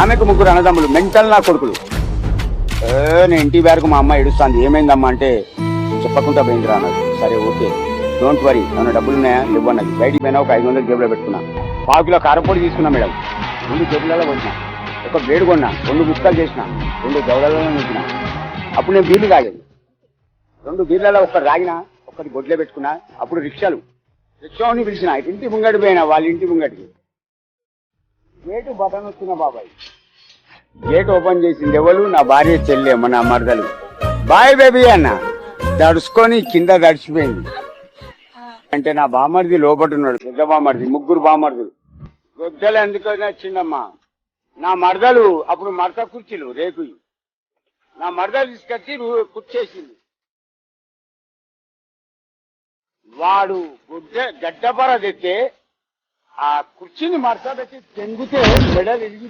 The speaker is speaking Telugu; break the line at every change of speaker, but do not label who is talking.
ఆమెకు ముగ్గురు అన్నదమ్ములు మెంటల్ నా కొడుకులు. నేను ఇంటి వరకు మా అమ్మ ఏడుస్తాంది. ఏమైందమ్మా అంటే చెప్పకుండా పోయిందిరా అన్నది. సరే ఓకే డోంట్ వరీ, ఏమైనా డబ్బులు ఉన్నాయా లేవు అన్నది. బయటికి పోయినా ఒక 500 జేబులో పెట్టుకున్నా. 1/4 కిలో కారపొడి తీసుకున్నా మేడం. 2 జేబులలో కొట్టినా, ఒక బ్లేడ్ కొన్నా, 2 గుక్కలు చేసిన, 2 జవలలో నింపిన. అప్పుడు నేను బీర్లు తాగేది. 2 బీర్లలో ఒకటి తాగినా, ఒకటి బొడ్లే పెట్టుకున్నా. అప్పుడు రిక్షాని పిలిచిన ఇంటి ముంగడి పోయినా, వాళ్ళ ఇంటి ముంగడికి. గేటు బటన్ వచ్చిన బాబాయ్, గేట్ ఓపెన్ చేసింది ఎవరు? నా భార్య చెల్లెమ్మ, నా మరదలు. బాయ్ బేబీ అన్న దడుచుకొని కింద దడిచిపోయింది. అంటే నా బామర్ది లోపట్టున్నాడు, పెద్ద బామర్ది, ముగ్గురు బామర్దులు. గొడ్డలు ఎందుకు వచ్చిందమ్మా? నా మరదలు అప్పుడు మడత కుర్చీలు రేకు, నా మరదలు తీసుకొచ్చి కుర్చేసింది. వాడు గడ్డపర తెస్తే ఆ కుర్చీని మడత పెట్టి తెంగితే మెడలు ఇరిగి